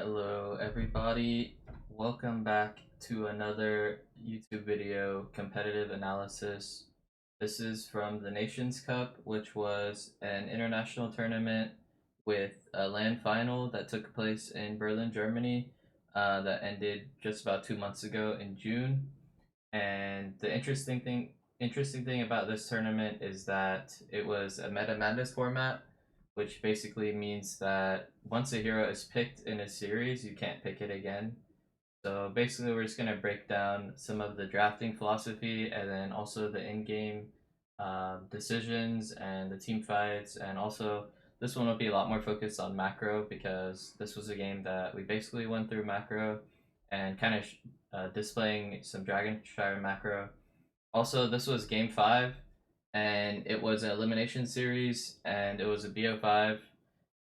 Hello everybody, welcome back to another YouTube video competitive analysis. This is from the Nations Cup, which was an international tournament with a LAN final that took place in Berlin, Germany, that ended just about 2 months ago in June. And the interesting thing about this tournament is that it was a meta madness format, which basically means that once a hero is picked in a series, you can't pick it again. So basically, we're just gonna break down some of the drafting philosophy and then also the in-game decisions and the team fights, and also this one will be a lot more focused on macro because this was a game that we basically went through macro and kind of displaying some Dragonshire macro. Also, this was game 5, and it was an elimination series, and it was a BO5.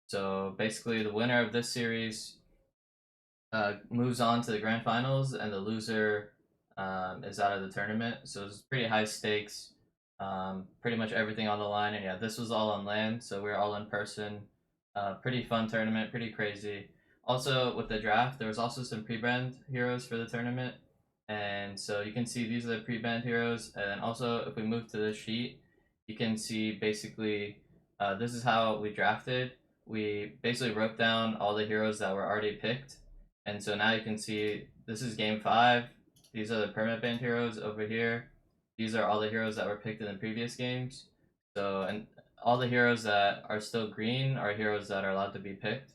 So basically, the winner of this series moves on to the grand finals, and the loser is out of the tournament. So it's pretty high stakes, pretty much everything on the line. And yeah, this was all on land, so we were all in person. Pretty fun tournament, pretty crazy. Also, with the draft, there was also some pre-banned heroes for the tournament. And so you can see these are the pre-banned heroes. And also, if we move to this sheet, you can see basically this is how we drafted. We basically wrote down all the heroes that were already picked. And so now you can see this is game 5. These are the permanent banned heroes over here. These are all the heroes that were picked in the previous games. So, and all the heroes that are still green are heroes that are allowed to be picked.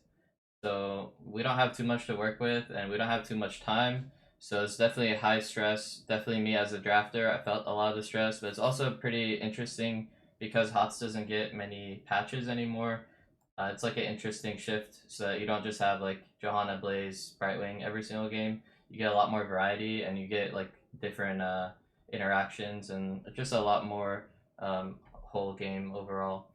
So we don't have too much to work with, and we don't have too much time. So it's definitely high stress. Definitely me as a drafter, I felt a lot of the stress, but it's also pretty interesting because HOTS doesn't get many patches anymore. It's like an interesting shift, so that you don't just have like Johanna, Blaze, Brightwing every single game. You get a lot more variety, and you get like different interactions, and just a lot more whole game overall.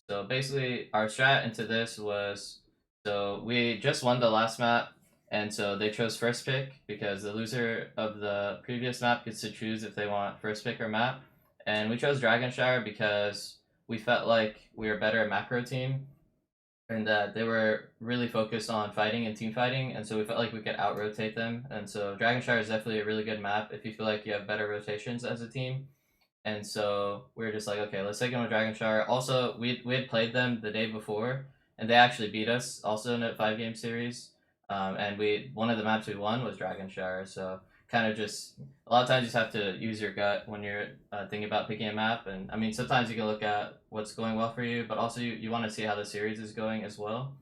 So basically, our strat into this was, so we just won the last map, and so they chose first pick because the loser of the previous map gets to choose if they want first pick or map. And we chose Dragonshire because we felt like we were better macro team, and that they were really focused on fighting and team fighting, and so we felt like we could out rotate them. And so Dragonshire is definitely a really good map if you feel like you have better rotations as a team. And so we were just like, okay, let's take them with Dragonshire. Also, we had played them the day before, and they actually beat us also in a 5 game series. And we one of the maps we won was Dragonshire. So kind of just a lot of times you just have to use your gut when you're thinking about picking a map. And I mean, sometimes you can look at what's going well for you, but also you want to see how the series is going as well.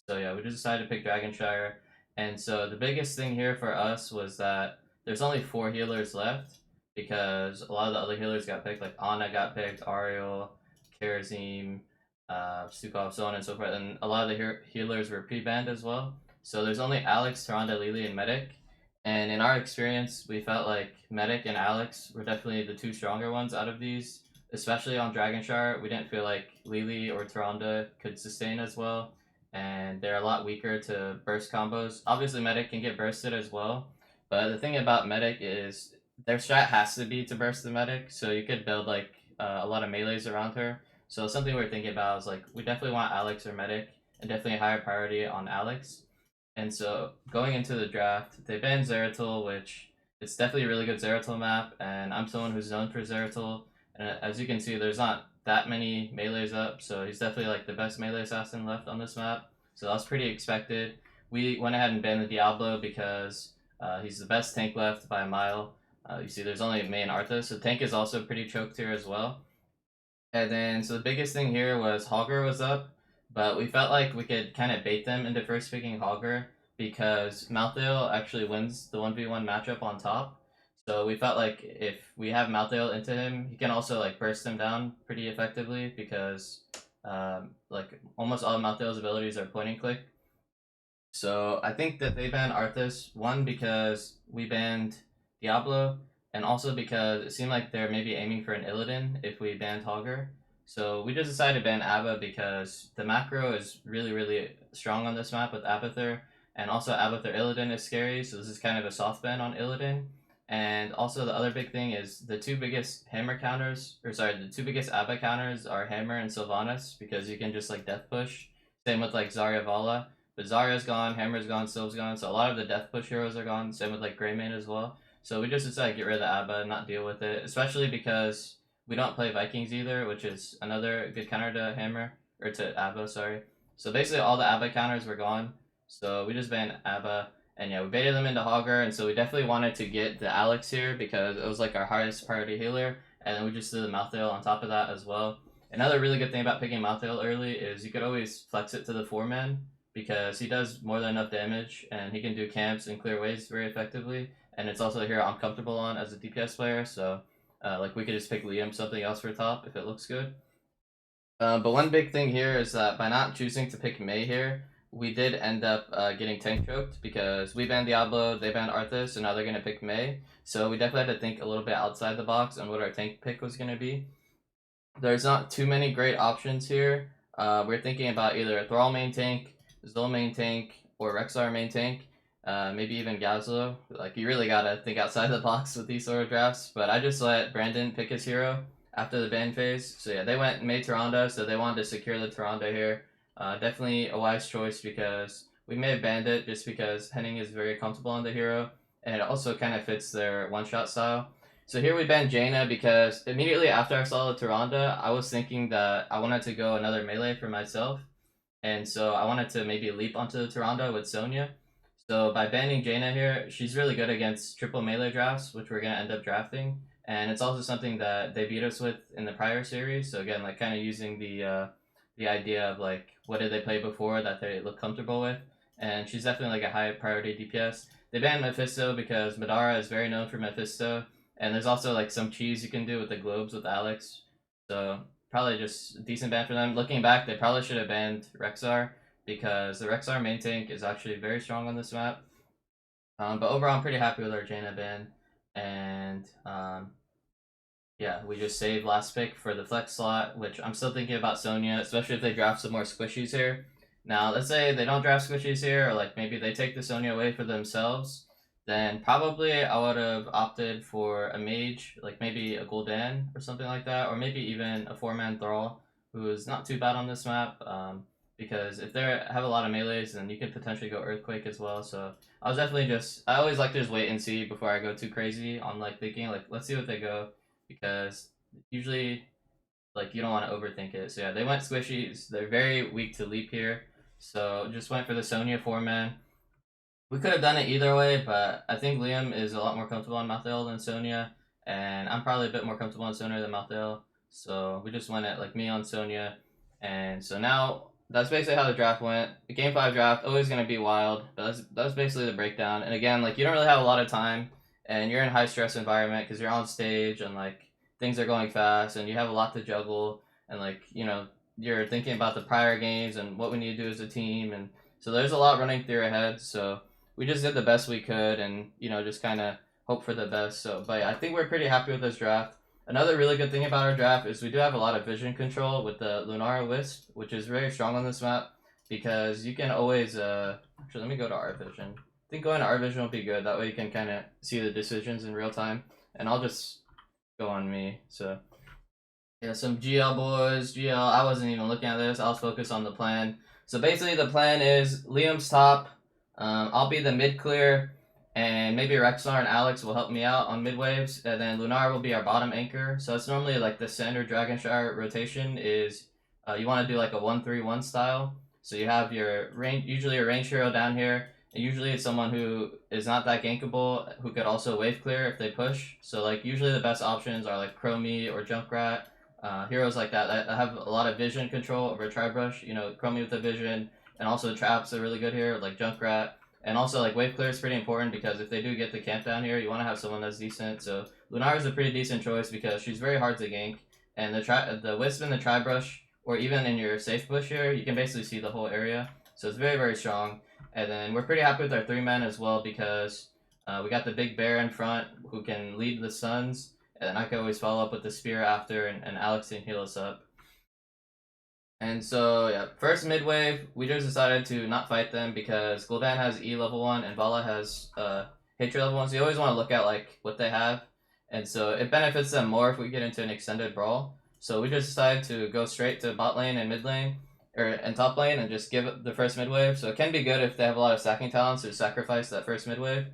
So yeah, we just decided to pick Dragonshire. And so the biggest thing here for us was that there's only 4 healers left because a lot of the other healers got picked, like Anna got picked, Ariel, Karazim, Stukov, so on and so forth, and a lot of the healers were pre-banned as well. So there's only Alex, Tyrande, Lily, and Medic. And in our experience, we felt like Medic and Alex were definitely the 2 stronger ones out of these, especially on Dragonshire. We didn't feel like Lily or Tyrande could sustain as well, and they're a lot weaker to burst combos. Obviously, Medic can get bursted as well, but the thing about Medic is their strat has to be to burst the Medic, so you could build like a lot of melees around her. So something we're thinking about is like we definitely want Alex or Medic, and definitely a higher priority on Alex. And so going into the draft, they banned Zeratul, which it's definitely a really good Zeratul map, and I'm someone who's known for Zeratul. And as you can see, there's not that many melees up, so he's definitely like the best melee assassin left on this map. So that was pretty expected. We went ahead and banned the Diablo because he's the best tank left by a mile. You see, there's only May and Arthas, so tank is also pretty choked here as well. And then, so the biggest thing here was Hogger was up, but we felt like we could kind of bait them into first picking Hogger because Malthael actually wins the 1v1 matchup on top. So we felt like if we have Malthael into him, he can also like burst him down pretty effectively because like almost all of Malthael's abilities are point and click. So I think that they banned Arthas, one because we banned Diablo, and also because it seemed like they're maybe aiming for an Illidan if we banned Hogger. So we just decided to ban Abba because the macro is really, really strong on this map with Abathur, and also Abathur Illidan is scary, so this is kind of a soft ban on Illidan. And also the other big thing is the 2 biggest hammer counters, or sorry, the 2 biggest Abba counters are Hammer and Sylvanas because you can just like death push. Same with like Zarya Vala, Bizarro's gone, Hammer's gone, Sylve's gone, so a lot of the death push heroes are gone. Same with like Greymane as well. So we just decided to get rid of the ABBA and not deal with it, especially because we don't play Vikings either, which is another good counter to Hammer or to ABBA. Sorry. So basically all the ABBA counters were gone. So we just banned ABBA. And yeah, we baited them into Hogger, and so we definitely wanted to get the Alex here because it was like our highest priority healer, and then we just did the Malthael on top of that as well. Another really good thing about picking Malthael early is you could always flex it to the 4-man because he does more than enough damage, and he can do camps and clear waves very effectively, and it's also a hero I'm comfortable on as a DPS player, so like we could just pick Liam something else for top if it looks good. But one big thing here is that by not choosing to pick Mei here, we did end up getting tank choked because we banned Diablo, they banned Arthas, and now they're going to pick Mei. So we definitely had to think a little bit outside the box on what our tank pick was going to be. There's not too many great options here. We're thinking about either a Thrall main tank, Zol main tank, or Rexar main tank. Maybe even Gazlo. Like, you really gotta think outside the box with these sort of drafts. But I just let Brandon pick his hero after the ban phase. So yeah, they went Mei Tyrande, so they wanted to secure the Tyrande here. Definitely a wise choice because we may have banned it just because Henning is very comfortable on the hero, and it also kind of fits their one-shot style. So here we banned Jaina because immediately after I saw the Tyrande, I was thinking that I wanted to go another melee for myself, and so I wanted to maybe leap onto the Tyrande with Sonya. So by banning Jaina here, she's really good against triple melee drafts, which we're going to end up drafting. And it's also something that they beat us with in the prior series. So again, like kind of using the idea of like what did they play before that they look comfortable with. And she's definitely like a high priority DPS. They banned Mephisto because Madara is very known for Mephisto. And there's also like some cheese you can do with the globes with Alex. So probably just a decent ban for them. Looking back, they probably should have banned Rexar because the Rexar main tank is actually very strong on this map. But overall, I'm pretty happy with our Jaina ban. And yeah, we just saved last pick for the flex slot, which I'm still thinking about Sonya, especially if they draft some more squishies here. Now, let's say they don't draft squishies here, or like maybe they take the Sonya away for themselves, then probably I would have opted for a mage, like maybe a Gul'dan or something like that, or maybe even a 4-man Thrall, who is not too bad on this map. Because if they have a lot of melees, then you could potentially go Earthquake as well. So I was definitely I always like to just wait and see before I go too crazy on like thinking like let's see what they go, because usually like you don't want to overthink it. So yeah, they went squishies. They're very weak to leap here, so just went for the Sonya 4-man. We could have done it either way, but I think Liam is a lot more comfortable on Malthael than Sonya, and I'm probably a bit more comfortable on Sonya than Malthael. So we just went it like me on Sonya, and so now that's basically how the draft went. The game 5 draft always gonna be wild, but that's basically the breakdown. And again, like you don't really have a lot of time, and you're in a high stress environment because you're on stage and like things are going fast, and you have a lot to juggle, and like you're thinking about the prior games and what we need to do as a team, and so there's a lot running through your head. So we just did the best we could, and just kind of hope for the best. So, but yeah, I think we're pretty happy with this draft. Another really good thing about our draft is we do have a lot of vision control with the Lunara Wisp, which is very strong on this map because you can always actually let me go to our vision. I think going to our vision will be good. That way you can kind of see the decisions in real time. And I'll just go on me. So yeah, some GL boys. GL, I wasn't even looking at this. I was focused on the plan. So basically the plan is Liam's top. I'll be the mid clear, and maybe Rexar and Alex will help me out on mid waves, and then Lunar will be our bottom anchor. So it's normally like the standard Dragonshire rotation is you want to do like a 1-3-1 style. So you have your range, usually a range hero down here, and usually it's someone who is not that gankable, who could also wave clear if they push. So like usually the best options are like Chromie or Junkrat, heroes like that have a lot of vision control over Tribrush. Chromie with the vision, and also traps are really good here, like Junkrat. And also, like, wave clear is pretty important because if they do get the camp down here, you want to have someone that's decent. So Lunar is a pretty decent choice because she's very hard to gank. And the Wisp and the Tribrush, or even in your safe bush here, you can basically see the whole area. So it's very, very strong. And then we're pretty happy with our 3-man as well because we got the big bear in front who can lead the Suns. And I can always follow up with the spear after, and Alex can heal us up. And so, yeah, first mid wave, we just decided to not fight them because Gul'dan has E level 1 and Vala has Hatred level 1, so you always want to look at like what they have. And so it benefits them more if we get into an extended brawl. So we just decided to go straight to bot lane and mid lane. or in top lane and just give the first mid wave. So it can be good if they have a lot of stacking talents to sacrifice that first mid wave.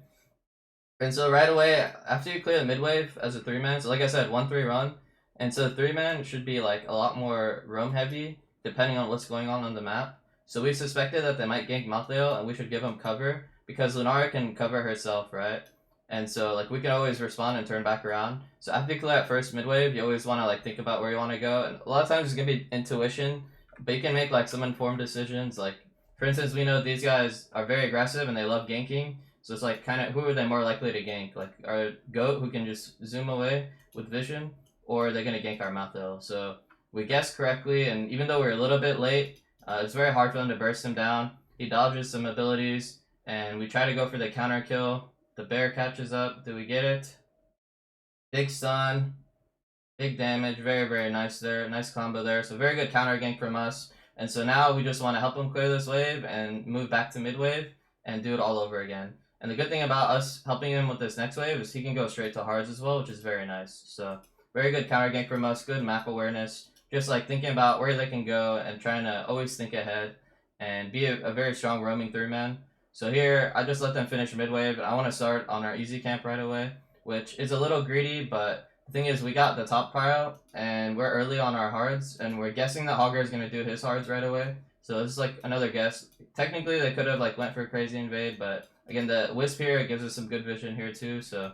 And so right away, after you clear the mid wave as a 3-man, so like I said, 1-3 run. And so 3-man should be like a lot more roam heavy, depending on what's going on the map. So we suspected that they might gank Malthael, and we should give them cover, because Lunara can cover herself, right? And so like we can always respond and turn back around. So after you clear that first mid wave, you always want to like think about where you want to go. And a lot of times it's going to be intuition, but you can make like some informed decisions. Like, for instance, we know these guys are very aggressive and they love ganking. So it's like kind of who are they more likely to gank? Like our goat who can just zoom away with vision, or are they gonna gank our Malthael? So we guessed correctly, and even though we are a little bit late, it's very hard for them to burst him down. He dodges some abilities, and we try to go for the counter kill. The bear catches up. Do we get it? Big stun, big damage. Very very nice there. Nice combo there. So very good counter gank from us. And so now we just want to help him clear this wave and move back to mid wave and do it all over again. And the good thing about us helping him with this next wave is he can go straight to hards as well, which is very nice. So very good counter gank from us, good map awareness, just like thinking about where they can go and trying to always think ahead and be a very strong roaming 3-man. So here, I just let them finish mid wave, and I want to start on our easy camp right away, which is a little greedy, but the thing is we got the top prio, and we're early on our hards, and we're guessing that Hogger is going to do his hards right away. So this is like another guess. Technically, they could have like went for a crazy invade, but again, the Wisp here, it gives us some good vision here too. So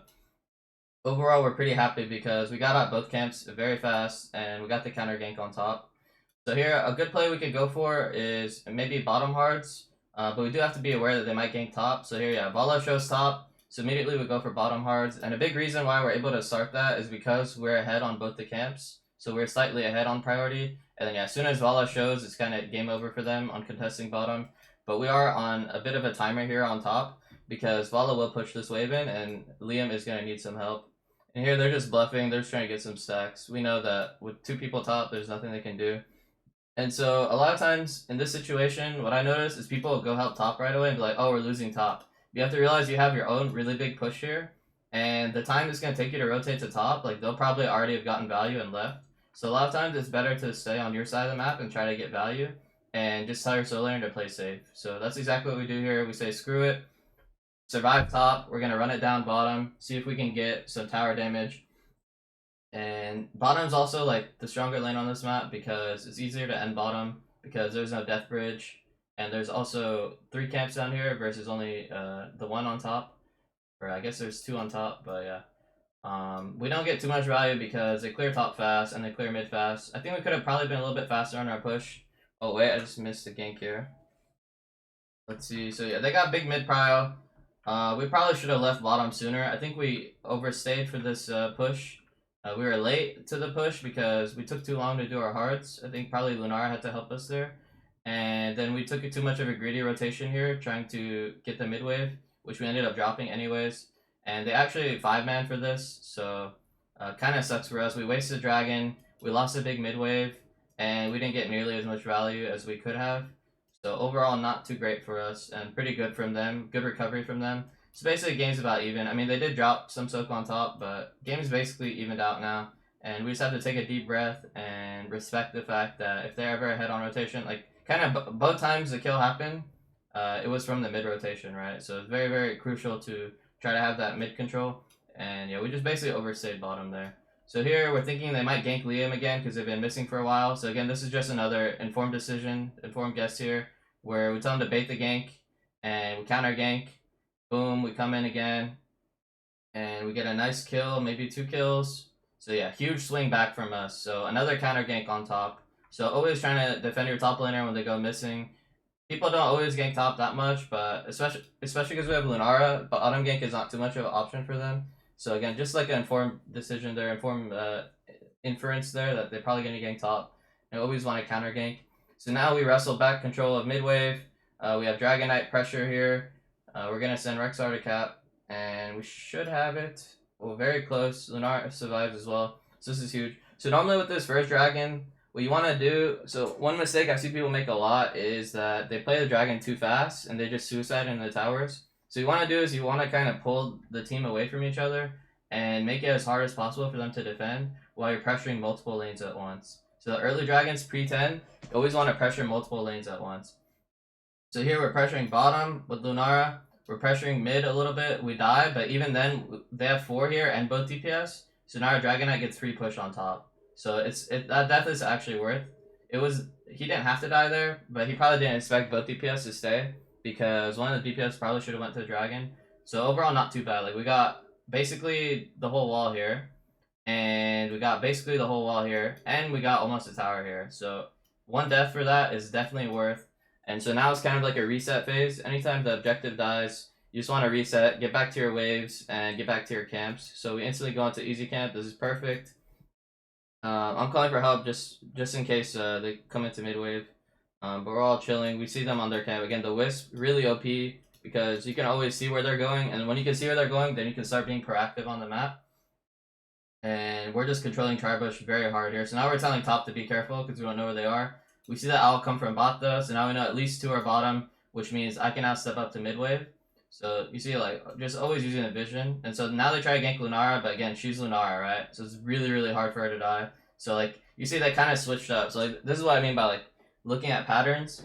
overall, we're pretty happy because we got out both camps very fast, and we got the counter gank on top. So here, a good play we could go for is maybe bottom hards, but we do have to be aware that they might gank top. So here, yeah, Vala shows top, so immediately we go for bottom hards. And a big reason why we're able to start that is because we're ahead on both the camps. So we're slightly ahead on priority. And then yeah, as soon as Vala shows, it's kind of game over for them on contesting bottom. But we are on a bit of a timer here on top because Vala will push this wave in, and Liam is going to need some help. And here they're just bluffing, they're just trying to get some stacks. We know that with 2 people top, there's nothing they can do. And so a lot of times in this situation, what I notice is people will go help top right away and be like, oh, we're losing top. You have to realize you have your own really big push here, and the time it's going to take you to rotate to top, like they'll probably already have gotten value and left. So a lot of times it's better to stay on your side of the map and try to get value and just tell your solo laner to play safe. So that's exactly what we do here. We say screw it, survive top, we're going to run it down bottom, see if we can get some tower damage. And bottom's also like the stronger lane on this map because it's easier to end bottom because there's no death bridge, and there's also 3 camps down here versus only the 1 on top, or I guess there's 2 on top, but yeah. We don't get too much value because they clear top fast and they clear mid fast. I think we could have probably been a little bit faster on our push. Oh wait, I just missed a gank here. Let's see. So yeah, they got big mid prio. We probably should have left bottom sooner. I think we overstayed for this push. We were late to the push because we took too long to do our hards. I think probably Lunara had to help us there. And then we took too much of a greedy rotation here, trying to get the mid wave, which we ended up dropping anyways. And they actually 5-man for this, so kind of sucks for us. We wasted dragon, we lost a big mid wave, and we didn't get nearly as much value as we could have. So overall, not too great for us, and pretty good from them. Good recovery from them. So basically, game's about even. I mean, they did drop some soak on top, but game's basically evened out now. And we just have to take a deep breath and respect the fact that if they're ever ahead on rotation, like kind of both times the kill happened, it was from the mid rotation, right? So it's very, very crucial to try to have that mid control. And yeah, we just basically overstayed bottom there. So here we're thinking they might gank Liam again because they've been missing for a while. So again, this is just another informed decision, informed guess here, where we tell them to bait the gank and we counter gank. Boom, we come in again and we get a nice kill, maybe 2 kills. So yeah, huge swing back from us. So another counter gank on top. So always trying to defend your top laner when they go missing. People don't always gank top that much, but especially because we have Lunara, but autumn gank is not too much of an option for them. So again, just like an informed decision there, informed inference there that they're probably going to gank top. And always want to counter gank. So now we wrestle back control of mid wave. We have Dragon Knight pressure here. We're going to send Rexar to cap, and we should have it. Well, very close. Lunara survives as well. So this is huge. So normally with this first dragon, what you want to do, so one mistake I see people make a lot is that they play the dragon too fast and they just suicide in the towers. So you want to do is you want to kind of pull the team away from each other and make it as hard as possible for them to defend while you're pressuring multiple lanes at once. So the early dragons pre-10, You always want to pressure multiple lanes at once. So here we're pressuring bottom with Lunara. We're pressuring mid a little bit. We die, but even then they have 4 here and both DPS. So now our Dragonite gets free push on top. So that death is actually worth. He didn't have to die there, but he probably didn't expect both DPS to stay because one of the DPS probably should have went to the dragon. So overall, not too bad. Like we got basically the whole wall here, and we got basically the whole wall here, and we got almost a tower here. So one death for that is definitely worth. And so now it's kind of like a reset phase. Anytime the objective dies, you just want to reset, get back to your waves, and get back to your camps. So we instantly go into easy camp. This is perfect. I'm calling for help just in case they come into mid wave. But we're all chilling. We see them on their camp. Again, the Wisp, really OP because you can always see where they're going. And when you can see where they're going, then you can start being proactive on the map. And we're just controlling Tribush very hard here. So now we're telling top to be careful because we don't know where they are. We see that owl come from bot though, so now we know at least 2 are bottom, which means I can now step up to mid wave. So you see, like, just always using the vision. And so now they try to gank Lunara, but again, she's Lunara, right? So it's really, really hard for her to die. So, like, you see they kind of switched up. So, like, this is what I mean by, like, looking at patterns.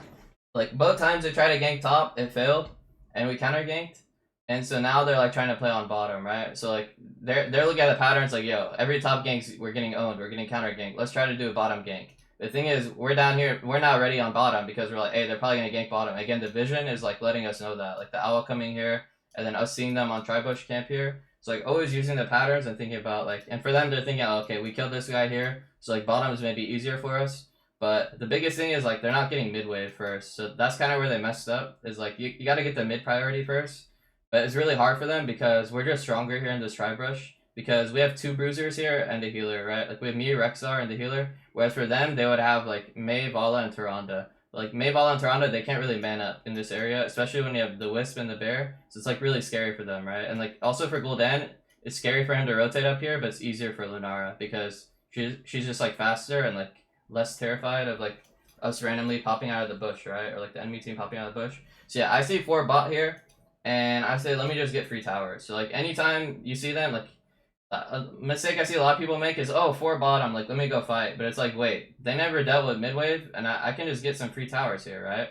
Like, both times they tried to gank top, it failed, and we counter ganked. And so now they're, like, trying to play on bottom, right? So, like, they're looking at the patterns like, yo, every top ganks, we're getting owned, we're getting counter ganked. Let's try to do a bottom gank. The thing is, we're down here, we're not ready on bottom because we're like, hey, they're probably going to gank bottom. Again, the vision is like letting us know that. Like the owl coming here, and then us seeing them on Tribush camp here. So like always using the patterns and thinking about like, and for them, they're thinking, oh, okay, we killed this guy here. So like bottom is maybe easier for us. But the biggest thing is like, they're not getting mid wave first. So that's kind of where they messed up, is like, you got to get the mid priority first. But it's really hard for them because we're just stronger here in this Tribush. Because we have 2 bruisers here and a healer, right? Like we have me, Rexar, and the healer. Whereas for them, they would have like Mei, Vala, and Tyrande. Like Mei, Vala, and Tyrande, they can't really man up in this area, especially when you have the Wisp and the Bear. So it's like really scary for them, right? And like also for Gul'dan, it's scary for him to rotate up here, but it's easier for Lunara because she's just like faster and like less terrified of like us randomly popping out of the bush, right? Or like the enemy team popping out of the bush. So yeah, I see 4 bot here, and I say let me just get free towers. So like anytime you see them, like a mistake I see a lot of people make is, oh, 4 bottom, like, let me go fight. But it's like, wait, they never dealt with mid-wave, and I can just get some free towers here, right?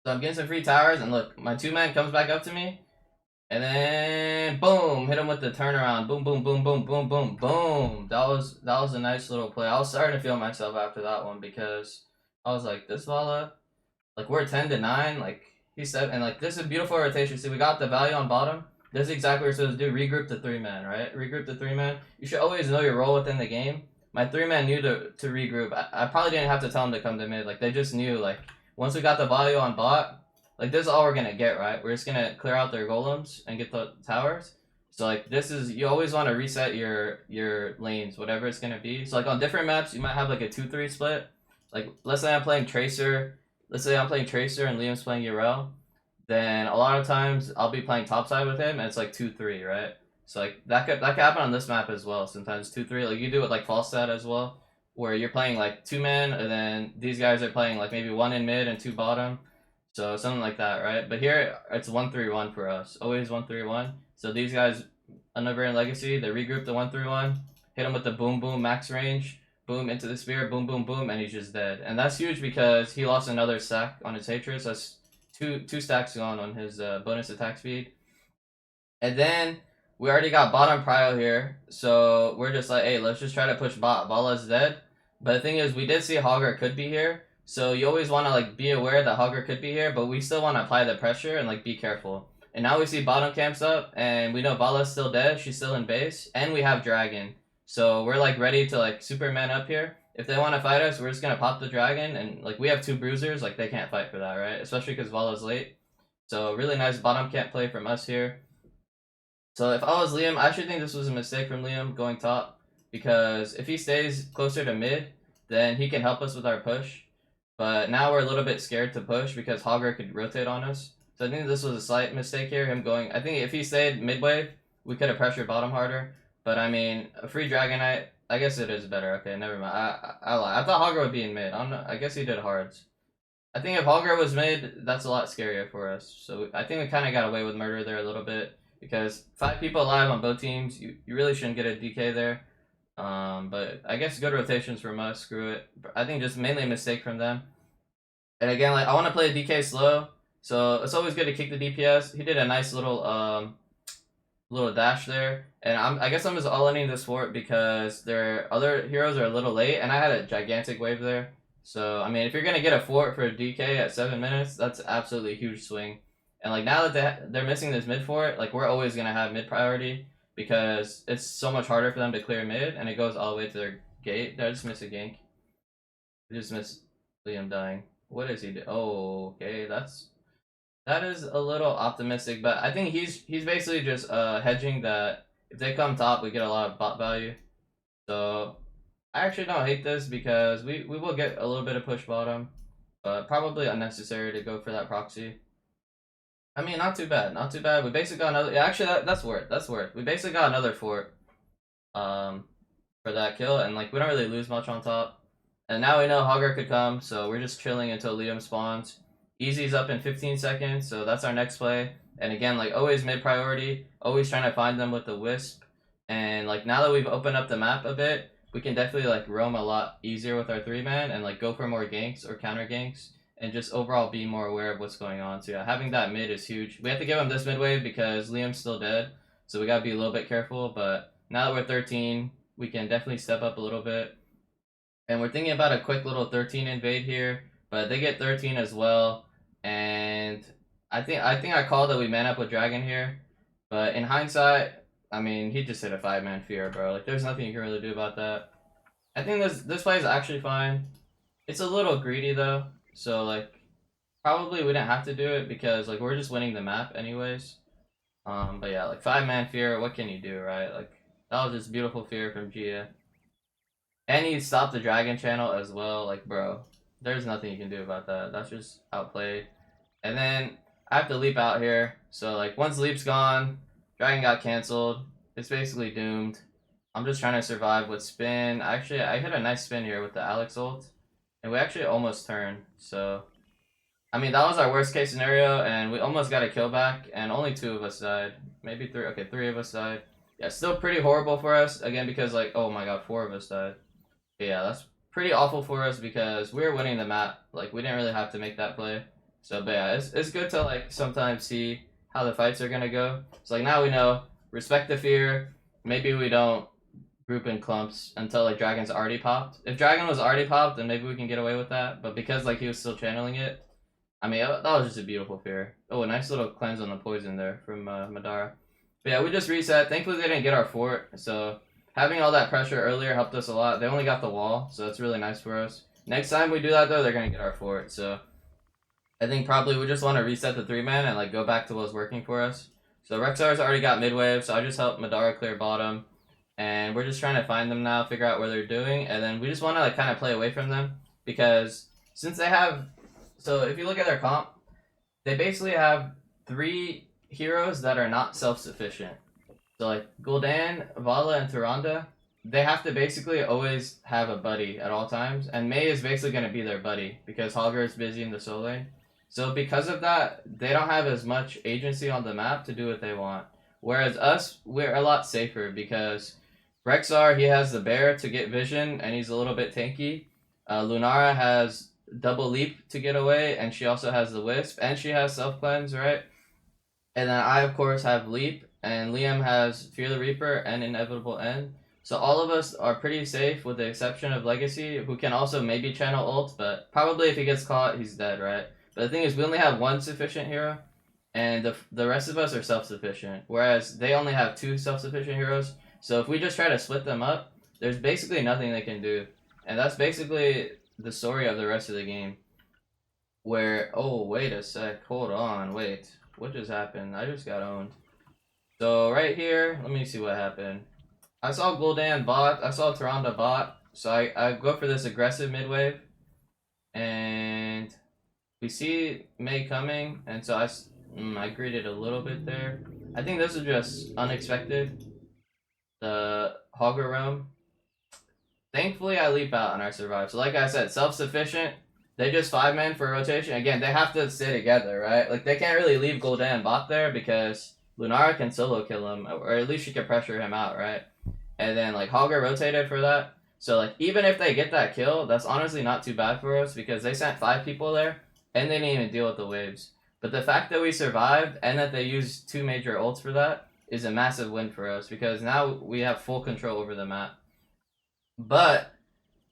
So I'm getting some free towers, and look, my 2-man comes back up to me, and then, boom, hit him with the turnaround. Boom, boom, boom, boom, boom, boom, boom. That was a nice little play. I was starting to feel myself after that one, because I was like, this Vala, like, we're 10-9, like, he said, and like, this is a beautiful rotation. See, we got the value on bottom. This is exactly what we're supposed to do. Regroup the 3-man, right? Regroup the 3-man. You should always know your role within the game. My 3-man knew to regroup. I probably didn't have to tell them to come to mid. Like, they just knew, like, once we got the value on bot, like, this is all we're going to get, right? We're just going to clear out their golems and get the towers. So, like, this is, you always want to reset your lanes, whatever it's going to be. So, like, on different maps, you might have, like, a 2-3 split. Like, let's say I'm playing Tracer. Let's say I'm playing Tracer and Liam's playing Urel. Then a lot of times I'll be playing topside with him, and it's like 2-3, right? So like that could happen on this map as well. Sometimes 2-3, like you do it like Falstad as well, where you're playing like 2-man, and then these guys are playing like maybe 1 in mid and 2 bottom, so something like that, right? But here it's 1-3-1 for us, always 1-3-1. So these guys, Underground Legacy, they regroup the 1-3-1, hit him with the boom boom max range, boom into the spear, boom boom boom, and he's just dead. And that's huge because he lost another stack on his Hatred, so that's two stacks gone on his bonus attack speed. And then we already got bottom prio here, so we're just like, hey, let's just try to push bot. Vala's dead. But the thing is, we did see Hogger could be here, so you always want to like be aware that Hogger could be here, but we still want to apply the pressure and like be careful. And now we see bottom camps up, and we know Vala's still dead, she's still in base, and we have Dragon. So we're like ready to like Superman up here. If they want to fight us, we're just going to pop the dragon, and like we have 2 bruisers, like they can't fight for that, right? Especially because Vala's late. So really nice bottom camp play from us here. So if I was Liam, I actually think this was a mistake from Liam going top, because if he stays closer to mid, then he can help us with our push. But now we're a little bit scared to push because Hogger could rotate on us. So I think this was a slight mistake here, him going, I think if he stayed mid wave, we could have pressured bottom harder. But I mean, a free Dragonite, I guess it is better. Okay, never mind. I lied. I thought Hogger would be in mid. I don't know. I guess he did hards. I think if Hogger was mid, that's a lot scarier for us. So I think we kind of got away with murder there a little bit, because 5 people alive on both teams, you really shouldn't get a DK there. But I guess good rotations from us. Screw it. I think just mainly a mistake from them. And again, like I want to play DK slow, so it's always good to kick the DPS. He did a nice little dash there, and I guess I'm just all-inning this fort because their other heroes are a little late, and I had a gigantic wave there. So I mean, if you're gonna get a fort for DK at 7 minutes, that's absolutely a huge swing. And like now that they're missing this mid fort, like we're always gonna have mid priority because it's so much harder for them to clear mid, and it goes all the way to their gate. Did I just miss a gank? I just missed Liam dying. What is he do? Oh, okay, that is a little optimistic, but I think he's basically just hedging that if they come top, we get a lot of bot value. So I actually don't hate this because we will get a little bit of push bottom, but probably unnecessary to go for that proxy. I mean, not too bad, not too bad. We basically got another. Yeah, actually, that's worth. That's worth. We basically got another fort, for that kill, and like we don't really lose much on top. And now we know Hogger could come, so we're just chilling until Liam spawns. Easy's up in 15 seconds, so that's our next play. And again, like always mid priority, always trying to find them with the wisp. And like now that we've opened up the map a bit, we can definitely like roam a lot easier with our 3-man and like go for more ganks or counter ganks and just overall be more aware of what's going on. So yeah, having that mid is huge. We have to give him this mid wave because Liam's still dead, so we gotta be a little bit careful. But now that we're 13, we can definitely step up a little bit. And we're thinking about a quick little 13 invade here, but they get 13 as well. And I think I called that we man up with Dragon here. But in hindsight, I mean, he just hit a 5-man fear, bro. Like, there's nothing you can really do about that. I think this play is actually fine. It's a little greedy, though. So, like, probably we didn't have to do it because, like, we're just winning the map anyways. But yeah, like, 5-man fear, what can you do, right? Like, that was just beautiful fear from Gia. And he stopped the dragon channel as well. Like, bro, there's nothing you can do about that. That's just outplayed. And then I have to leap out here. So, like, once leap's gone, dragon got canceled. It's basically doomed. I'm just trying to survive with spin. Actually, I hit a nice spin here with the Alex ult. And we actually almost turned. So, I mean, that was our worst case scenario. And we almost got a kill back. And only 2 of us died. Maybe 3. Okay, 3 of us died. Yeah, still pretty horrible for us. Again, because, like, oh my god, 4 of us died. Yeah, that's pretty awful for us because we were winning the map. Like, we didn't really have to make that play. So, but yeah, it's good to, like, sometimes see how the fights are gonna go. So, like, now we know, respect the fear. Maybe we don't group in clumps until, like, Dragon's already popped. If Dragon was already popped, then maybe we can get away with that. But because, like, he was still channeling it, I mean, that was just a beautiful fear. Oh, a nice little cleanse on the poison there from Madara. But yeah, we just reset. Thankfully, they didn't get our fort, so having all that pressure earlier helped us a lot. They only got the wall, so that's really nice for us. Next time we do that, though, they're going to get our fort. So I think probably we just want to reset the 3-man and like go back to what's working for us. So Rexar's already got mid-wave, so I just helped Madara clear bottom. And we're just trying to find them now, figure out where they're doing. And then we just want to like kind of play away from them. Because since they have... So if you look at their comp, they basically have 3 heroes that are not self-sufficient. So like Gul'dan, Vala, and Tyrande, they have to basically always have a buddy at all times, and Mei is basically going to be their buddy because Hogger is busy in the soul lane. So because of that, they don't have as much agency on the map to do what they want. Whereas us, we're a lot safer because Rexar, he has the bear to get vision, and he's a little bit tanky. Lunara has double leap to get away, and she also has the wisp, and she has self cleanse, right? And then I, of course, have Leap, and Liam has Fear the Reaper and Inevitable End. So all of us are pretty safe with the exception of Legacy, who can also maybe channel ult, but probably if he gets caught, he's dead, right? But the thing is, we only have 1 sufficient hero, and the rest of us are self-sufficient, whereas they only have 2 self-sufficient heroes. So if we just try to split them up, there's basically nothing they can do. And that's basically the story of the rest of the game. Where, oh, wait a sec, hold on, wait. What just happened? I just got owned. So right here, let me see what happened. I saw Gul'dan bot. I saw Tyrande bot. So I go for this aggressive mid wave. And we see Mei coming. And so I greeted a little bit there. I think this is just unexpected. The Hogger roam. Thankfully, I leap out and I survive. So like I said, self-sufficient. They just 5-man for rotation. Again, they have to stay together, right? Like, they can't really leave Gul'dan bot there because Lunara can solo kill him, or at least she can pressure him out, right? and then like Hogger rotated for that. So like even if they get that kill, that's honestly not too bad for us because they sent 5 people there and they didn't even deal with the waves. But the fact that we survived and that they used 2 major ults for that is a massive win for us because now we have full control over the map. But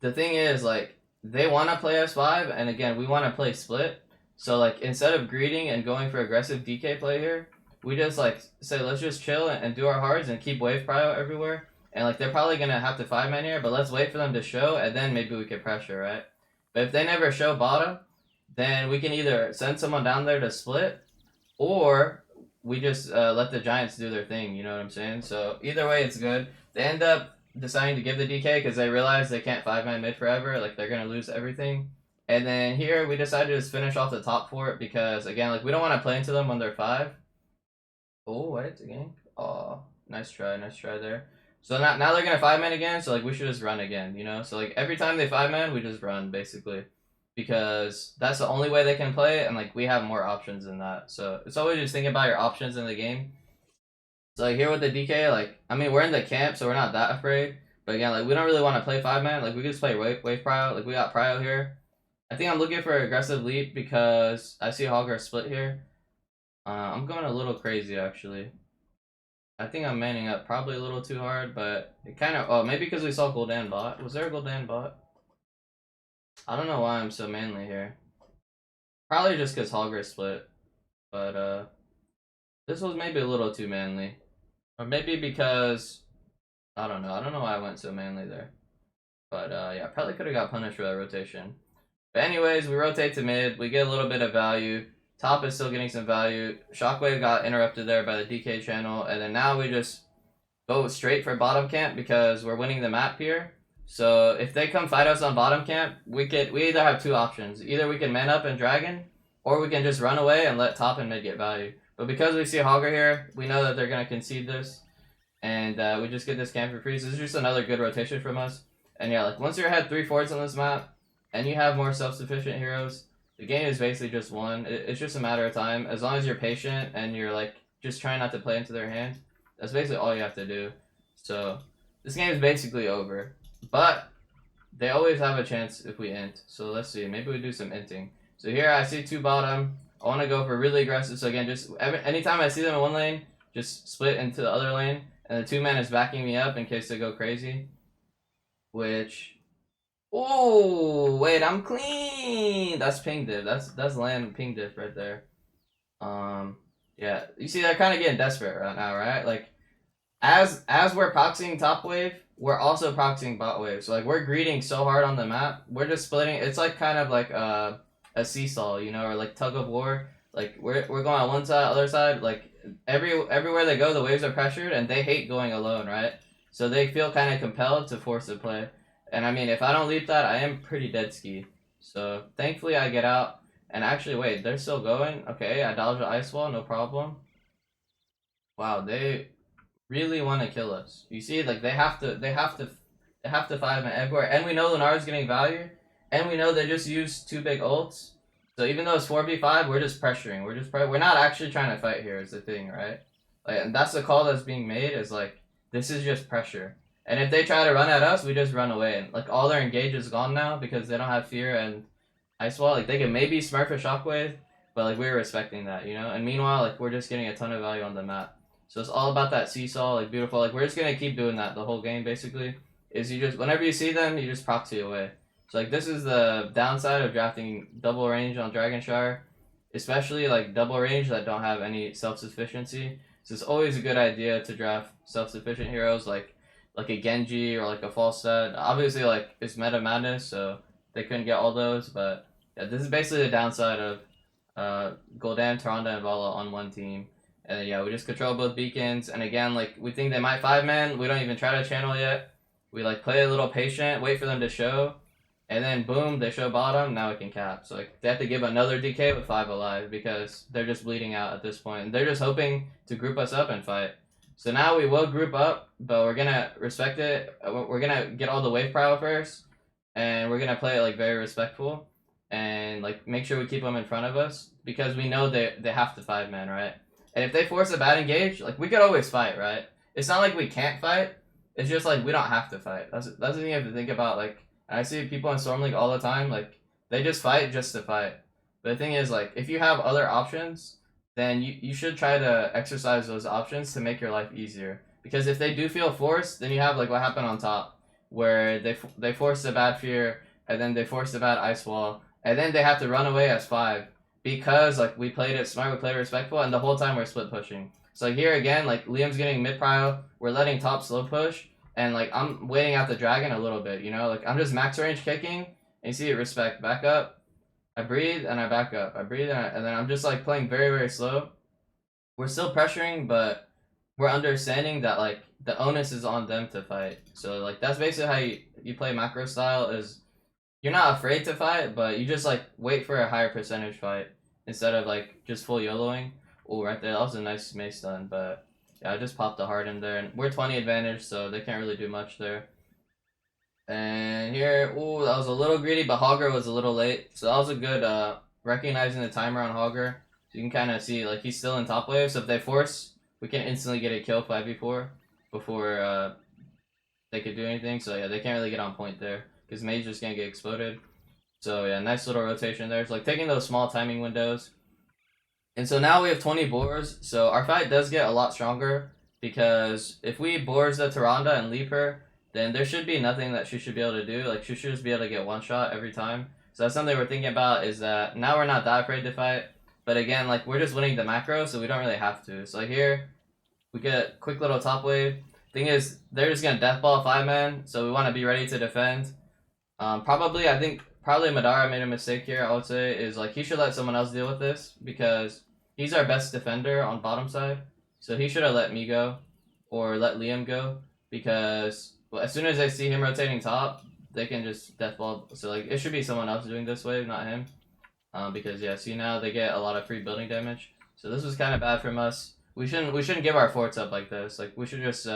the thing is, like, they want to play S5, and again, we want to play split. So, like, instead of greeting and going for aggressive DK play here, we just, like, say, let's just chill and do our hards and keep wave prio everywhere. And, like, they're probably going to have to 5-man here, but let's wait for them to show, and then maybe we can pressure, right? But if they never show bottom, then we can either send someone down there to split, or we just let the Giants do their thing, you know what I'm saying? So, either way, it's good. They end up deciding to give the DK because they realize they can't 5-man mid forever, like they're gonna lose everything. And then here we decided to just finish off the top for it because again, like we don't want to play into them when they're 5. Oh, wait, again. Oh, nice try there. So now they're gonna 5-man again, so like we should just run again, you know? So like every time they 5-man, we just run basically. Because that's the only way they can play, and like we have more options than that. So it's always just thinking about your options in the game. So like here with the DK, like I mean we're in the camp, so we're not that afraid. But again, like we don't really want to play 5-man. Like we can just play wave prio. Like we got prio here. I think I'm looking for aggressive leap because I see Hogger split here. I'm going a little crazy actually. I think I'm manning up probably a little too hard, but it kind of maybe because we saw Gul'dan bot. Was there a Gul'dan bot? I don't know why I'm so manly here. Probably just because Hogger split, but this was maybe a little too manly. Or maybe because, I don't know why I went so manly there. But yeah, probably could have got punished for that rotation. But anyways, we rotate to mid, we get a little bit of value. Top is still getting some value. Shockwave got interrupted there by the DK channel, and then now we just go straight for bottom camp because we're winning the map here. So if they come fight us on bottom camp, we either have 2 options. Either we can man up and dragon, or we can just run away and let top and mid get value. But because we see Hogger here, we know that they're going to concede this. And we just get this camp for free. So this is just another good rotation from us. And yeah, like once you're ahead 3 forwards on this map, and you have more self-sufficient heroes, the game is basically just won. It's just a matter of time. As long as you're patient and you're like just trying not to play into their hand, that's basically all you have to do. So this game is basically over. But they always have a chance if we int. So let's see. Maybe we do some inting. So here I see 2 bottom. I want to go for really aggressive. So again, just anytime I see them in one lane, just split into the other lane. And the 2-man is backing me up in case they go crazy. Which... Oh, wait, I'm clean! That's ping diff. That's land ping diff right there. Yeah. You see, they're kind of getting desperate right now, right? Like, as we're proxying top wave, we're also proxying bot wave. So, like, we're greeting so hard on the map. We're just splitting. It's like kind of like a seesaw, you know, or like tug of war. Like, we're going on one side, other side. Like, everywhere they go, the waves are pressured, and they hate going alone, right? So they feel kind of compelled to force the play. And I mean, if I don't leap that, I am pretty dead ski. So thankfully I get out. And actually, wait, they're still going? Okay, I dodge the ice wall, no problem. Wow, they really want to kill us. You see, like they have to 5-man everywhere. And we know Lunar's getting value. And we know they just used 2 big ults. So even though it's 4v5, we're just pressuring. We're not actually trying to fight here is the thing, right? Like, and that's the call that's being made is like, this is just pressure. And if they try to run at us, we just run away. And like all their engage is gone now because they don't have fear and ice wall. Like they can maybe smurf a shockwave, but like we're respecting that, you know? And meanwhile, like we're just getting a ton of value on the map. So it's all about that seesaw, like beautiful. Like we're just gonna keep doing that the whole game basically. Is you just whenever you see them, you just proxy away. So like this is the downside of drafting double range on Dragonshire, especially like double range that don't have any self-sufficiency. So it's always a good idea to draft self-sufficient heroes like a Genji or like a Falstad. Obviously, like it's meta madness, so they couldn't get all those. But yeah, this is basically the downside of Gul'dan, Tyrande, and Vala on one team. And then, yeah, we just control both beacons. And again, like we think they might 5-man. We don't even try to channel yet. We like play a little patient, wait for them to show, and then boom, they show bottom. Now we can cap. So like they have to give another DK with 5 alive because they're just bleeding out at this point. And they're just hoping to group us up and fight. So now we will group up, but we're gonna respect it. We're gonna get all the wave prio first, and we're gonna play it like very respectful, and like make sure we keep them in front of us because we know they have to 5-man, right? And if they force a bad engage, like we could always fight, right? It's not like we can't fight, It's just like we don't have to fight. That's the thing you have to think about. Like I see people in Storm League all the time. Like they just fight just to fight. But the thing is, like if you have other options, then you should try to exercise those options to make your life easier. Because if they do feel forced, then you have like what happened on top, where they forced a bad fear, and then they forced a bad ice wall, and then they have to run away as 5 because like we played it smart, we played it respectful, and the whole time we're split pushing. So here again, like Liam's getting mid prio, we're letting top slow push, and like I'm waiting out the dragon a little bit, you know, like I'm just max range kicking, and you see it respect back up. I breathe and I back up. I breathe and then I'm just like playing very very slow. We're still pressuring, but we're understanding that like the onus is on them to fight. So like that's basically how you play macro style is you're not afraid to fight, but you just like wait for a higher percentage fight instead of like just full YOLOing. Oh, right there, that was a nice mace stun, but yeah, I just popped the heart in there, and we're 20 advantage, so they can't really do much there. And here, ooh, that was a little greedy, but Hogger was a little late, so that was a good recognizing the timer on Hogger. So you can kind of see like he's still in top wave, so if they force, we can instantly get a kill 5v4 before they could do anything. So yeah, they can't really get on point there because Mage just gonna get exploded. So yeah, nice little rotation there. It's like taking those small timing windows. And so now we have 20 boars, so our fight does get a lot stronger because if we boars the Tyrande and leap her, then there should be nothing that she should be able to do. Like she should just be able to get one shot every time. So that's something we're thinking about is that now we're not that afraid to fight. But again, like we're just winning the macro, so we don't really have to. So like here, we get a quick little top wave. Thing is, they're just gonna deathball 5-man, so we want to be ready to defend. I think probably Madara made a mistake here. I would say is like he should let someone else deal with this because he's our best defender on bottom side. So he should have let me go or let Liam go because well, as soon as they see him rotating top, they can just deathball. So like it should be someone else doing this wave, not him. Because yeah, see now they get a lot of free building damage. So this was kind of bad from us. We shouldn't give our forts up like this. Like we should just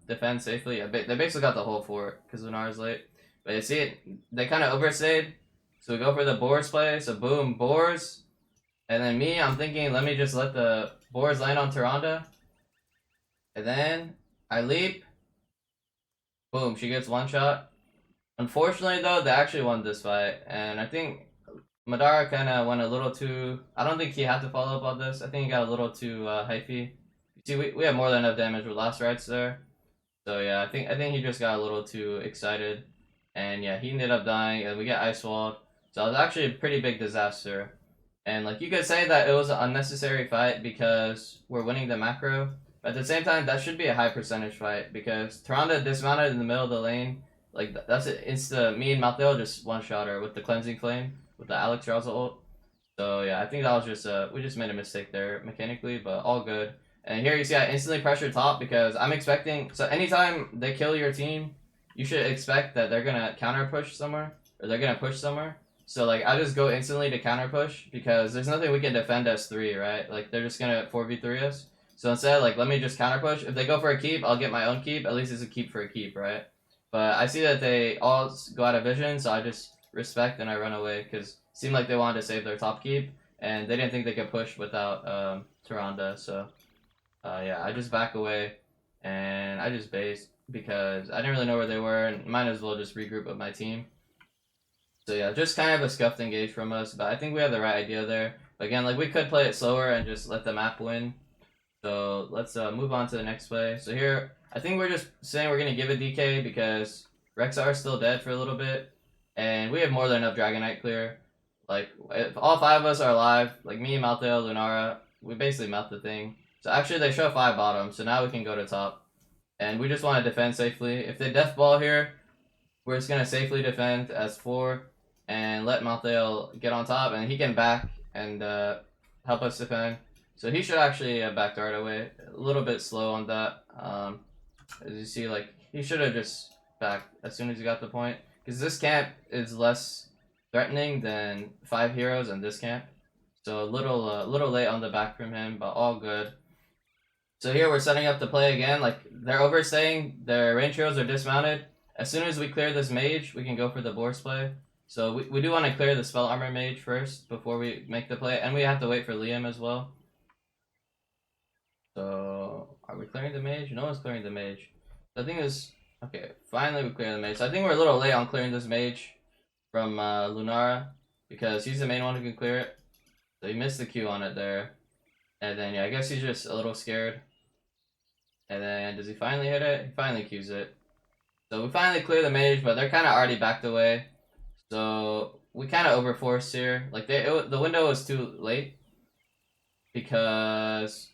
defend safely. They basically got the whole fort because Lunar's late. But you see it, they kind of overstayed. So we go for the boars play. So boom, boars. And then me, I'm thinking, let me just let the boars land on Tyrande. And then I leap. Boom, she gets one shot. Unfortunately though, they actually won this fight. And I think Madara kind of went a little too... I don't think he had to follow up on this. I think he got a little too hypey. You see, we have more than enough damage with last rights there. So yeah, I think he just got a little too excited. And yeah, he ended up dying, and we get ice walled. So it was actually a pretty big disaster. And like you could say that it was an unnecessary fight because we're winning the macro. But at the same time, that should be a high percentage fight because Tyrande dismounted in the middle of the lane. Like that's it. Me and Maltheo just one shot her with the cleansing flame with the Alex Raza ult. So yeah, I think that was just we just made a mistake there mechanically, but all good. And here you see I instantly pressure top because I'm expecting. So anytime they kill your team, you should expect that they're gonna counter push somewhere or they're gonna push somewhere. So like I just go instantly to counter push because there's nothing we can defend as 3, right? Like they're just gonna 4v3 us. So instead, like let me just counter push. If they go for a keep, I'll get my own keep. At least it's a keep for a keep, right? But I see that they all go out of vision, so I just respect and I run away because it seemed like they wanted to save their top keep and they didn't think they could push without Tyrande. So yeah, I just back away and I just base because I didn't really know where they were and might as well just regroup with my team. So yeah, just kind of a scuffed engage from us, but I think we have the right idea there. But again, like we could play it slower and just let the map win. So let's move on to the next play. So here, I think we're just saying we're gonna give it DK because Rexar is still dead for a little bit, and we have more than enough Dragonite clear. Like if all 5 of us are alive, like me, Maltheo, Lunara, we basically melt the thing. So actually they show 5 bottom, so now we can go to top. And we just want to defend safely. If they death ball here, we're just gonna safely defend as 4 and let Maltheo get on top, and he can back and help us defend. So he should actually back dart away. A little bit slow on that. As you see, like he should have just backed as soon as he got the point, because this camp is less threatening than 5 heroes in this camp. So a little late on the back from him, but all good. So here we're setting up to play again. Like they're overstaying, their range heroes are dismounted. As soon as we clear this mage, we can go for the boar's play. So we do want to clear the spell armor mage first before we make the play, and we have to wait for Liam as well. So are we clearing the mage? No one's clearing the mage. The thing is, Okay, finally we clear the mage. So I think we're a little late on clearing this mage from Lunara because he's the main one who can clear it. So he missed the Q on it there. And then, yeah, I guess he's just a little scared. And then, does he finally hit it? He finally Qs it. So we finally clear the mage, but they're kind of already backed away. So we kind of overforced here. Like, the window was too late because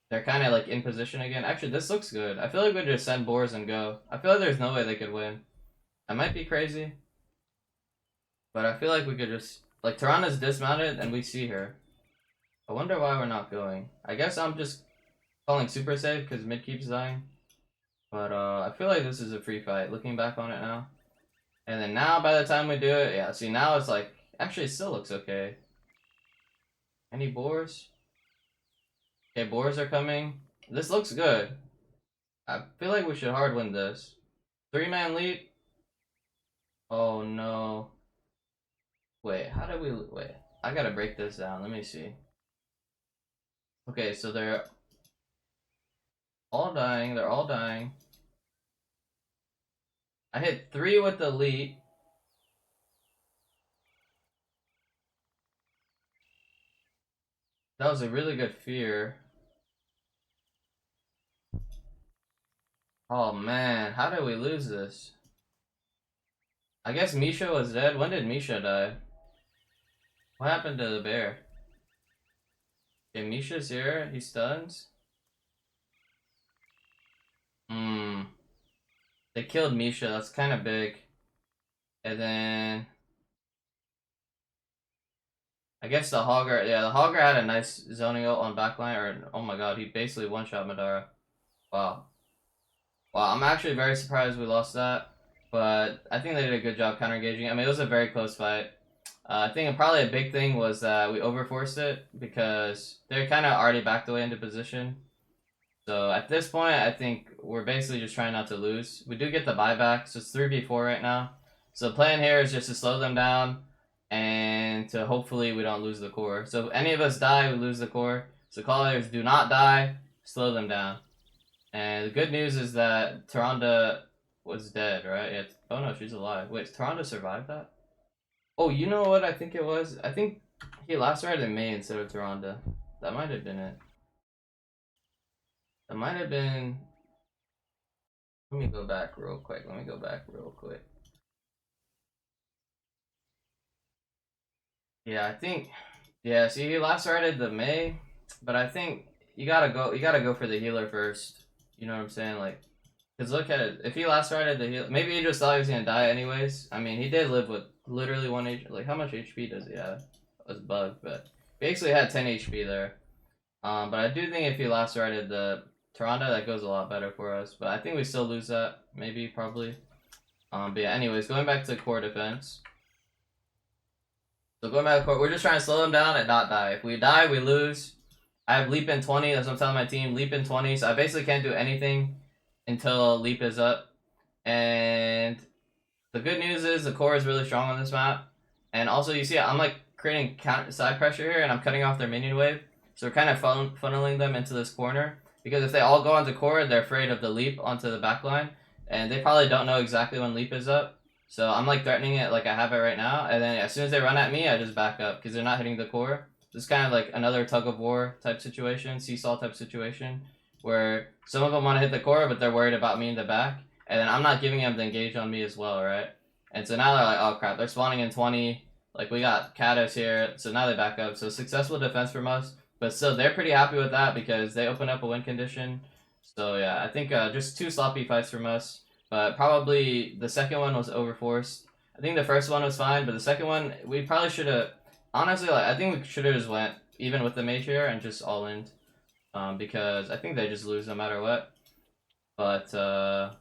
they're kind of like in position again. Actually, this looks good. I feel like we just send boars and go. I feel like there's no way they could win. I might be crazy, but I feel like we could just like Tirana's dismounted and we see her. I wonder why we're not going. I guess I'm just calling super safe because mid keeps dying. But I feel like this is a free fight. Looking back on it now, and then now by the time we do it, yeah. See now it's like actually it still looks okay. Any boars? Okay, boars are coming. This looks good. I feel like we should hard win this. 3-man lead. Oh no. Wait, how did we wait? I gotta break this down. Let me see. Okay, so they're all dying. They're all dying. I hit 3 with the lead. That was a really good fear. Oh man, how did we lose this? I guess Misha was dead. When did Misha die? What happened to the bear? Okay, Misha's here. He stuns. Hmm. They killed Misha. That's kind of big. And then I guess the Hogger. Yeah, the Hogger had a nice zoning ult on backline. Or oh my god, he basically one-shot Madara. Wow. Wow, I'm actually very surprised we lost that. But I think they did a good job counter-engaging. I mean, it was a very close fight. I think probably a big thing was that we overforced it because they're kind of already backed away into position. So at this point, I think we're basically just trying not to lose. We do get the buyback, so it's 3v4 right now. So the plan here is just to slow them down and to hopefully we don't lose the core. So if any of us die, we lose the core. So callers do not die, slow them down. And the good news is that Tyrande was dead, right? Yeah. Oh no, she's alive. Wait, Tyrande survived that? Oh, you know what I think it was? I think he last tried in May instead of Tyrande. That might have been it. That might have been... Let me go back real quick. Yeah, I think... Yeah, see, he last rated the May, but I think you gotta go for the healer first. You know what I'm saying? Like, because look at it. If he last rated the healer... Maybe he just thought he was gonna die anyways. I mean, he did live with literally 1 HP. Like, how much HP does he have? It was bugged, but... Basically had 10 HP there. But I do think if he last rated the Tyrande, that goes a lot better for us. But I think we still lose that. Maybe, probably. But yeah, anyways, going back to core defense. So going back to core, we're just trying to slow them down and not die. If we die, we lose. I have leap in 20, that's what I'm telling my team. Leap in 20, so I basically can't do anything until leap is up. And the good news is the core is really strong on this map. And also, you see, I'm like creating side pressure here, and I'm cutting off their minion wave. So we're kind of funneling them into this corner. Because if they all go onto core, they're afraid of the leap onto the backline. And they probably don't know exactly when leap is up. So I'm like threatening it like I have it right now. And then as soon as they run at me, I just back up. Because they're not hitting the core. This is kind of like another tug of war type situation. Seesaw type situation. Where some of them want to hit the core, but they're worried about me in the back. And then I'm not giving them to engage on me as well, right? And so now they're like, oh crap, they're spawning in 20. Like we got Kados here. So now they back up. So successful defense from us. But still, they're pretty happy with that because they open up a win condition. So yeah, I think just 2 sloppy fights from us. But probably the second one was overforced. I think the first one was fine, but the second one, we probably should have... Honestly, like I think we should have just went even with the mage here and just all in. Because I think they just lose no matter what. But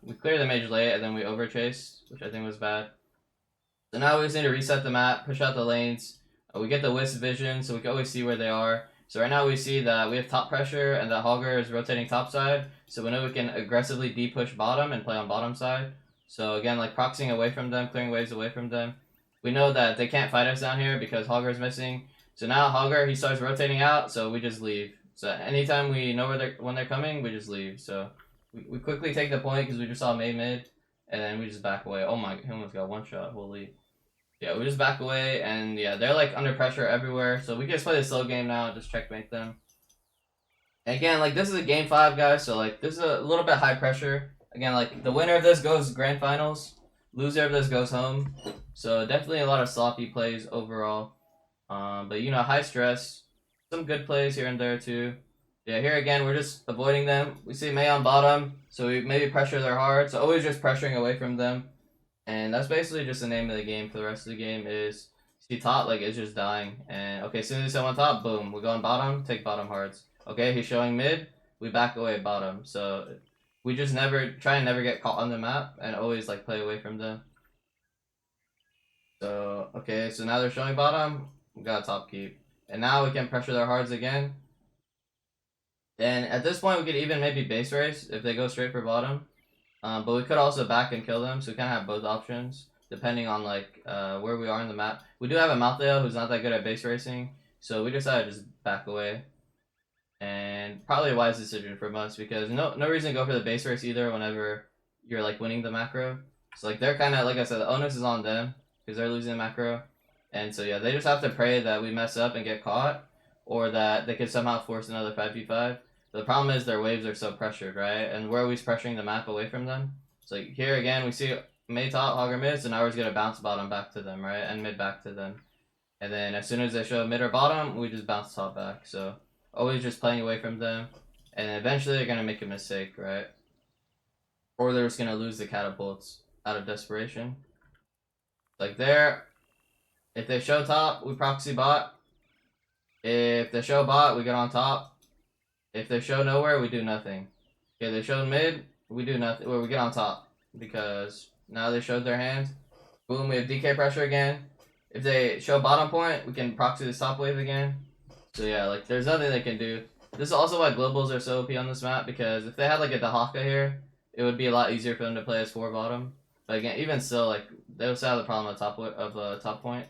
we cleared the mage late and then we overchase, which I think was bad. So now we just need to reset the map, push out the lanes. We get the wisp vision so we can always see where they are. So right now we see that we have top pressure and that Hogger is rotating top side. So we know we can aggressively de-push bottom and play on bottom side. So again, like proxying away from them, clearing waves away from them. We know that they can't fight us down here because Hogger is missing. So now Hogger, he starts rotating out, so we just leave. So anytime we know when they're coming, we just leave. So we quickly take the point because we just saw May mid. and then we just back away. Oh my, he almost got one shot. Holy. Yeah, we just back away, and yeah, they're like under pressure everywhere. So we can just play the slow game now, just checkmate them. And again, like this is a game 5, guys. So like this is a little bit high pressure. Again, like the winner of this goes grand finals, loser of this goes home. So definitely a lot of sloppy plays overall. But you know, high stress, some good plays here and there too. Yeah, here again, we're just avoiding them. We see May on bottom, so we maybe pressure their hard. So always just pressuring away from them. And that's basically just the name of the game for the rest of the game is see top, like it's just dying. And okay, as soon as he's on top, boom, we're going bottom, take bottom hards. Okay, he's showing mid, we back away bottom. So we just never try and never get caught on the map and always like play away from them. So okay, so now they're showing bottom, we got top keep. And now we can pressure their hards again. And at this point we could even maybe base race if they go straight for bottom. But we could also back and kill them, so we kind of have both options depending on like where we are in the map. We do have a Maltheo who's not that good at base racing, so we decided to just back away. And probably a wise decision from us because no reason to go for the base race either whenever you're like winning the macro. So like they're kind of like I said, the onus is on them because they're losing the macro, and so yeah, they just have to pray that we mess up and get caught, or that they could somehow force another 5v5. The problem is their waves are so pressured, right? And we're always pressuring the map away from them. So like here again, we see May top, Hogger mid, so now we're just gonna bounce bottom back to them, right? And mid back to them. And then as soon as they show mid or bottom, we just bounce top back. So always just playing away from them. And eventually they're gonna make a mistake, right? Or they're just gonna lose the catapults out of desperation. Like there, if they show top, we proxy bot. If they show bot, we get on top. If they show nowhere, we do nothing. Okay, they showed mid, we do nothing. Or we get on top because now they showed their hand. Boom, we have DK pressure again. If they show bottom point, we can proxy the top wave again. So yeah, like there's nothing they can do. This is also why globals are so OP on this map because if they had like a Dahaka here, it would be a lot easier for them to play as 4 bottom. But again, even still, like they would still have the problem of top point.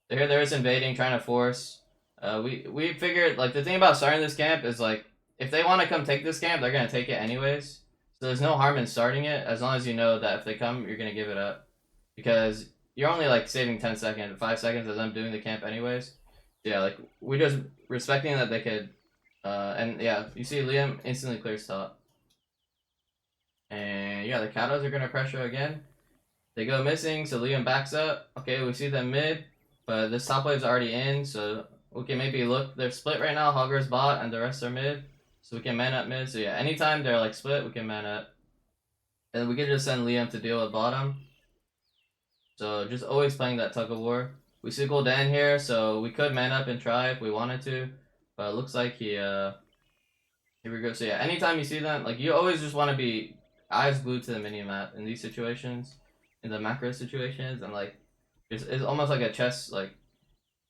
So here they're just invading, trying to force. We figured like the thing about starting this camp is like if they want to come take this camp, they're gonna take it anyways. So there's no harm in starting it as long as you know that if they come, you're gonna give it up because you're only like saving 10 seconds, 5 seconds of them doing the camp anyways. Yeah, like we just respecting that they could, and yeah, you see Liam instantly clears top, and yeah, the Katos are gonna pressure again. They go missing, so Liam backs up. Okay, we see them mid, but this top wave's already in, so we can maybe look. They're split right now. Hogger's bot, and the rest are mid. So we can man up mid. So yeah, anytime they're like split, we can man up. And we can just send Liam to deal with bottom. So just always playing that tug of war. We see Gul'dan here, so we could man up and try if we wanted to. But it looks like here we go. So yeah, anytime you see them, like you always just want to be eyes glued to the mini map in these situations, in the macro situations, and like it's almost like a chess. Like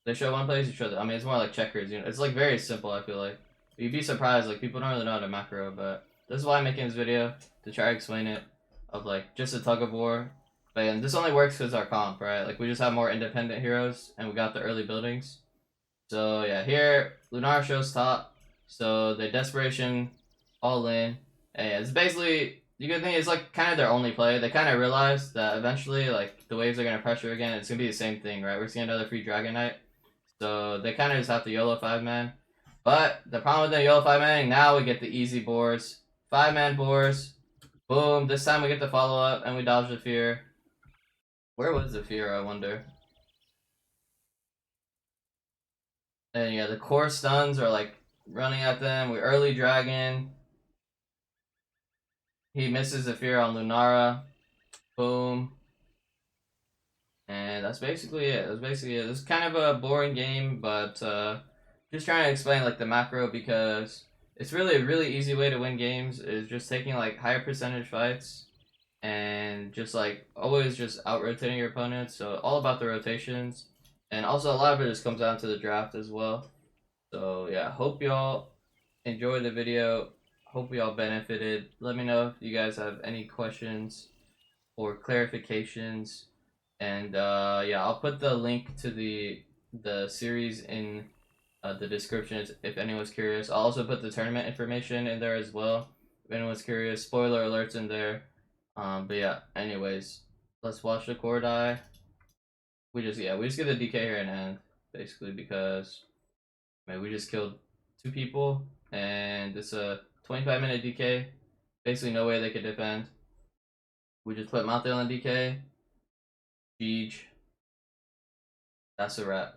they show one place, you show the. I mean, it's more like checkers. You know, it's like very simple. I feel like you'd be surprised. Like people don't really know how to macro, but this is why I'm making this video to try to explain it. Of like just a tug of war. But this only works because our comp, right? Like we just have more independent heroes, and we got the early buildings. So yeah, here Lunar shows top. So the desperation, all in, and yeah, it's basically the good thing is like kind of their only play. They kind of realize that eventually like the waves are gonna pressure again. It's gonna be the same thing, right? We're seeing another free Dragon Knight. So they kind of just have to YOLO 5-man. But the problem with the YOLO 5-man, now we get the easy boars. 5-man boars. Boom. This time we get the follow up and we dodge the fear. Where was the fear, I wonder? And yeah, the core stuns are like running at them. We early dragon. He misses the fear on Lunara. Boom. And that's basically it. That's basically it. This is kind of a boring game, but just trying to explain like the macro because it's really a really easy way to win games is just taking like higher percentage fights and just like always just out rotating your opponents. So all about the rotations, and also a lot of it just comes down to the draft as well. So yeah, hope y'all enjoyed the video. Hope y'all benefited. Let me know if you guys have any questions or clarifications. And yeah, I'll put the link to the series in the description if anyone's curious. I'll also put the tournament information in there as well if anyone's curious. Spoiler alerts in there. But yeah, anyways, let's watch the core die. We just get the DK here in hand, basically, because we just killed two people, and it's a 25-minute DK. Basically, no way they could defend. We just put Mount on DK. Siege. That's a wrap.